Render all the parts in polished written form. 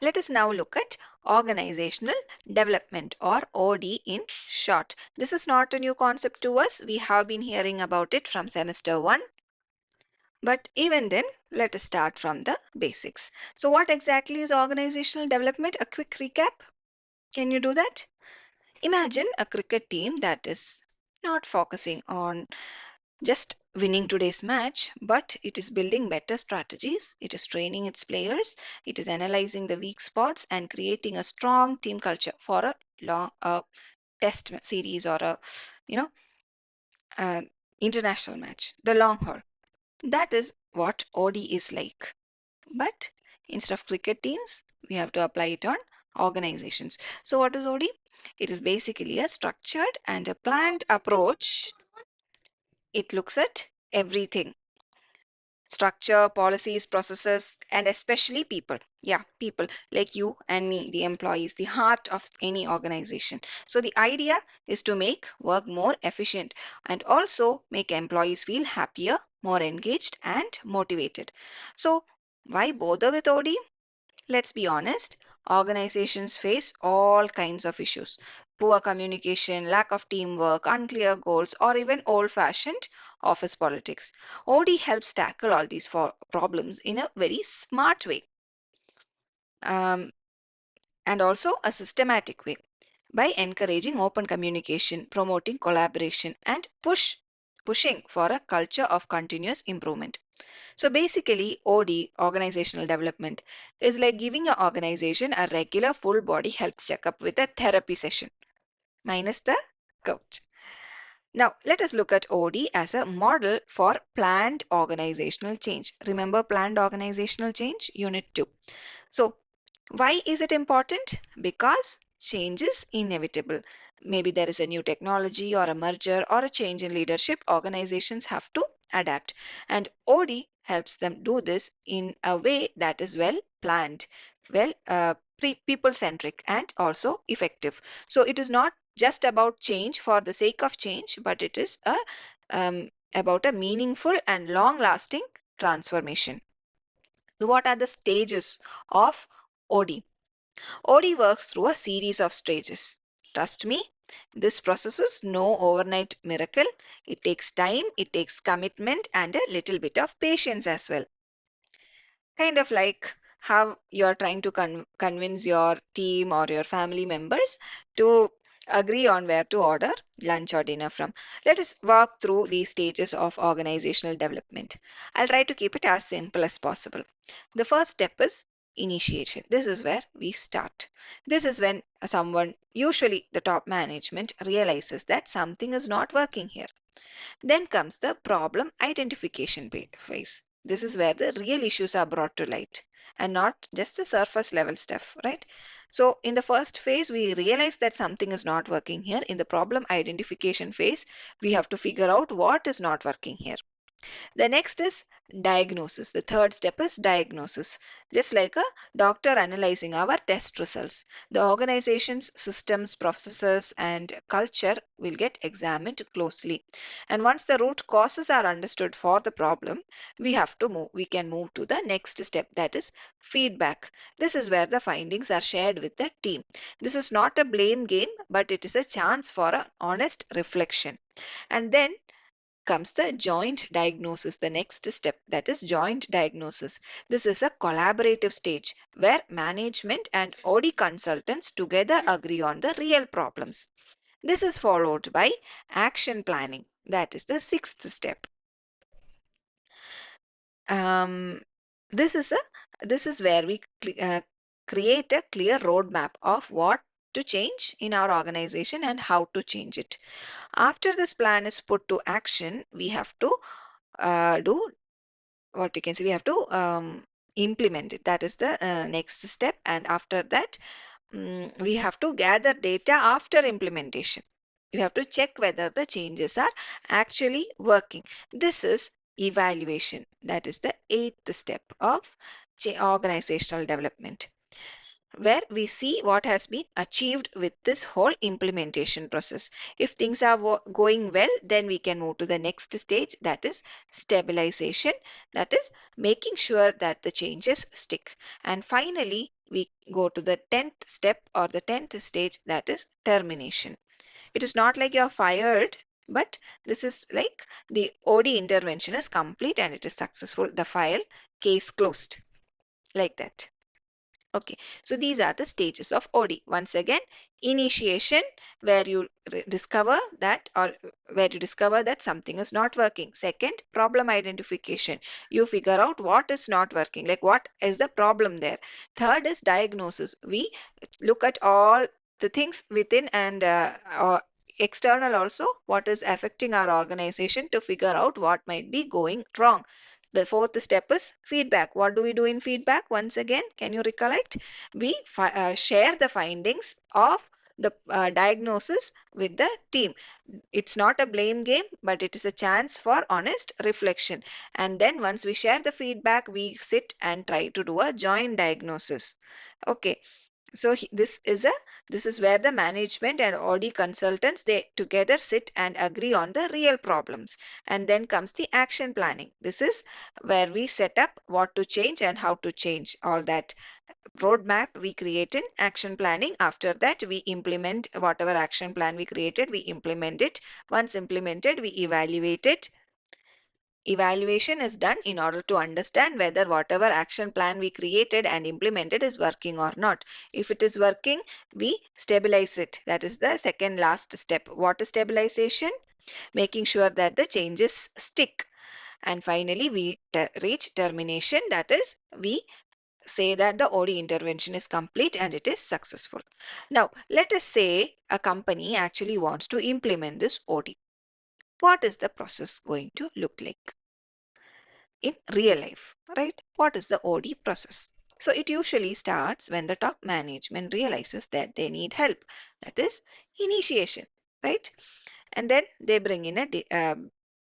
Let us now look at organizational development, or OD in short. This is not a new concept to us. We have been hearing about it from semester 1. But even then, let us start from the basics. So what exactly is organizational development? A quick recap. Can you do that? Imagine a cricket team that is not focusing on just winning today's match, but it is building better strategies, it is training its players, it is analyzing the weak spots and creating a strong team culture for a long test series, or a you know uh, international match, the long haul. That is what OD is like. But instead of cricket teams, we have to apply it on organizations. So what is OD? It is basically a structured and a planned approach. It looks at everything: structure, policies, processes, and especially people. Yeah, people like you and me, the employees, the heart of any organization. So the idea is to make work more efficient and also make employees feel happier, more engaged, and motivated. So why bother with OD? Let's be honest, organizations face all kinds of issues: poor communication, lack of teamwork, unclear goals, or even old fashioned office politics. OD helps tackle all these problems in a very smart way, um, and also a systematic way, by encouraging open communication, promoting collaboration, and pushing for a culture of continuous improvement. So basically, OD, organizational development, is like giving an organization a regular full body health checkup with a therapy session, minus the coach. Now, let us look at OD as a model for planned organizational change. Remember planned organizational change, Unit 2. So, why is it important? Because change is inevitable. Maybe there is a new technology or a merger or a change in leadership. Organizations have to adapt. And OD helps them do this in a way that is well planned, people centric, and also effective. So it is not just about change for the sake of change, but it is about a meaningful and long lasting transformation. So, what are the stages of OD? OD works through a series of stages. Trust me, this process is no overnight miracle. It takes time, it takes commitment, and a little bit of patience as well. Kind of like how you're trying to convince your team or your family members to agree on where to order lunch or dinner from. Let us walk through these stages of organizational development. I'll try to keep it as simple as possible. The first step is initiation. This is where we start. This is when someone, usually the top management, realizes that something is not working here. Then comes the problem identification phase. This is where the real issues are brought to light and not just the surface level stuff, right? So, in the first phase, we realize that something is not working here. In the problem identification phase, we have to figure out what is not working here. The next is diagnosis. The third step is diagnosis. Just like a doctor analyzing our test results, the organization's systems, processes, and culture will get examined closely. And once the root causes are understood for the problem, we can move to the next step, that is feedback. This is where the findings are shared with the team. This is not a blame game, but it is a chance for an honest reflection. And then comes the joint diagnosis, the next step, that is joint diagnosis. This is a collaborative stage where management and OD consultants together agree on the real problems. This is followed by action planning, that is the sixth step. Um, this is where we create a clear roadmap of what to change in our organization and how to change it. After this plan is put to action, we have to do what you can see, we have to implement it. That is the next step. And after that, we have to gather data after implementation. We have to check whether the changes are actually working. This is evaluation. That is the eighth step of organizational development. where we see what has been achieved with this whole implementation process. If things are going well, then we can move to the next stage, that is stabilization, that is making sure that the changes stick. And finally, we go to the 10th step or the 10th stage, that is termination. It is not like you're fired, but this is like the OD intervention is complete and it is successful. The file case closed, like that. Okay, so these are the stages of OD. Once again, initiation, where you discover that, or where you discover that something is not working. Second, problem identification. You figure out what is not working, like what is the problem there. Third is diagnosis. We look at all the things within and external also, what is affecting our organization, to figure out what might be going wrong. The fourth step is feedback. What do we do in feedback? Once again, can you recollect? We share the findings of the diagnosis with the team. It's not a blame game, but it is a chance for honest reflection. And then once we share the feedback, we sit and try to do a joint diagnosis. Okay, so this is where the management and OD consultants, they together sit and agree on the real problems. And then comes the action planning. This is where we set up what to change and how to change. All that roadmap we create in action planning. After that, we implement whatever action plan we created, we implement it. Once implemented, we evaluate it. Evaluation is done in order to understand whether whatever action plan we created and implemented is working or not. If it is working, we stabilize it. That is the second last step. What is stabilization? Making sure that the changes stick. And finally, we reach termination. That is, we say that the OD intervention is complete and it is successful. Now, let us say a company actually wants to implement this OD. What is the process going to look like in real life, right? What is the OD process? So it usually starts when the top management realizes that they need help. That is initiation, right? And then they bring in a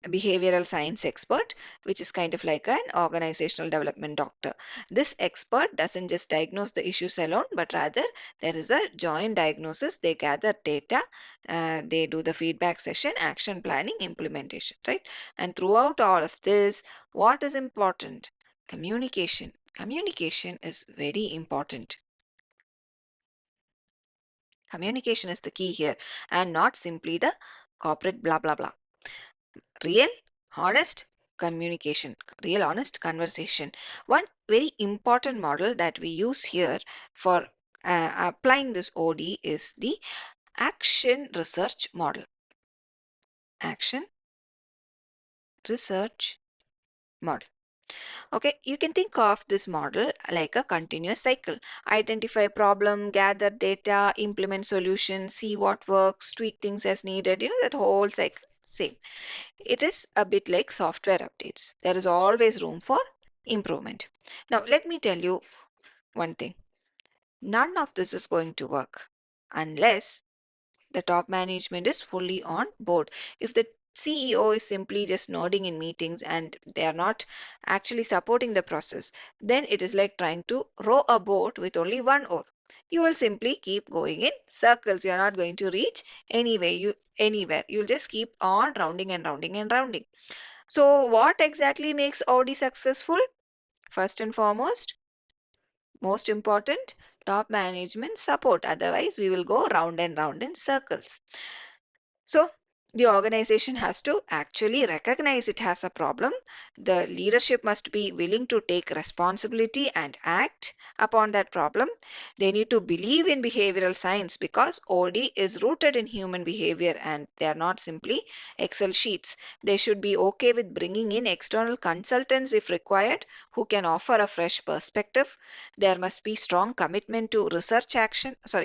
behavioral science expert, which is kind of like an organizational development doctor. This expert doesn't just diagnose the issues alone, but rather there is a joint diagnosis. They gather data, they do the feedback session, action planning, implementation, right? And throughout all of this, what is important? Communication. Communication is very important. Communication is the key here, and not simply the corporate blah blah blah. Real, honest communication, real, honest conversation. One very important model that we use here for applying this OD is the action research model. Action research model. Okay, you can think of this model like a continuous cycle. Identify problem, gather data, implement solutions, see what works, tweak things as needed. That whole cycle. Same. It is a bit like software updates. There is always room for improvement. Now, let me tell you one thing. None of this is going to work unless the top management is fully on board. If the CEO is simply just nodding in meetings and they are not actually supporting the process, then it is like trying to row a boat with only one oar. You will simply keep going in circles. You are not going to reach anywhere. You'll just keep on rounding and rounding and rounding. So, what exactly makes OD successful? First and foremost, most important, top management support. Otherwise, we will go round and round in circles. So, the organization has to actually recognize it has a problem. The leadership must be willing to take responsibility and act upon that problem. They need to believe in behavioral science because OD is rooted in human behavior and they are not simply Excel sheets. They should be okay with bringing in external consultants if required who can offer a fresh perspective. There must be strong commitment to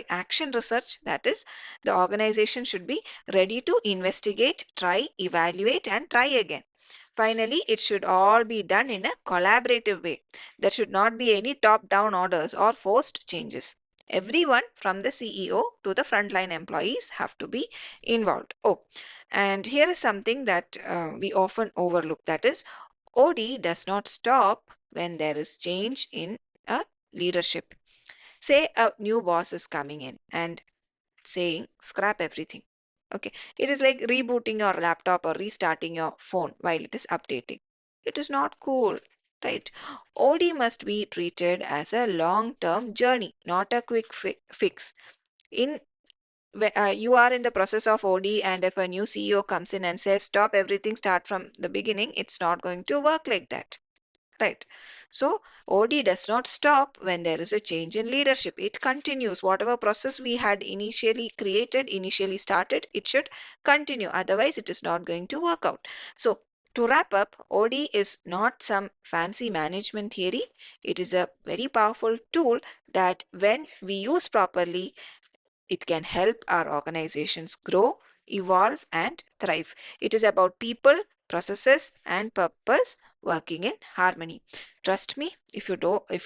action research. That is, the organization should be ready to investigate, try, evaluate, and try again. Finally, it should all be done in a collaborative way. There should not be any top down orders or forced changes. Everyone from the CEO to the frontline employees have to be involved. Oh, and here is something that we often overlook, that is, OD does not stop when there is change in a leadership. Say a new boss is coming in and saying, scrap everything. Okay, it is like rebooting your laptop or restarting your phone while it is updating. It is not cool, right? OD must be treated as a long-term journey, not a quick fix. In you are in the process of OD, and if a new CEO comes in and says, stop everything, start from the beginning, it's not going to work like that. Right. So OD does not stop when there is a change in leadership. It continues. Whatever process we had initially created, initially started, it should continue. Otherwise, it is not going to work out. So to wrap up, OD is not some fancy management theory. It is a very powerful tool that when we use properly, it can help our organizations grow, evolve, and thrive. It is about people, processes, and purpose working in harmony. Trust me, if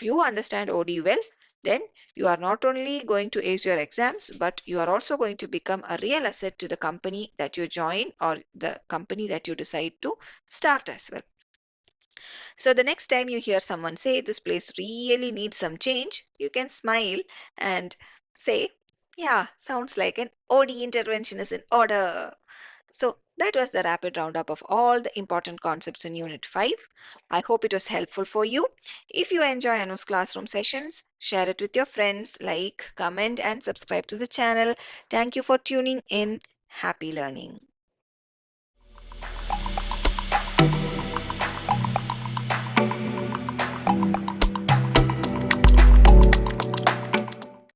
you understand OD well, then you are not only going to ace your exams, but you are also going to become a real asset to the company that you join or the company that you decide to start as well. So the next time you hear someone say this place really needs some change, you can smile and say, yeah, sounds like an OD intervention is in order. So that was the rapid roundup of all the important concepts in Unit 5. I hope it was helpful for you. If you enjoy Anu's classroom sessions, share it with your friends, like, comment, and subscribe to the channel. Thank you for tuning in. Happy learning.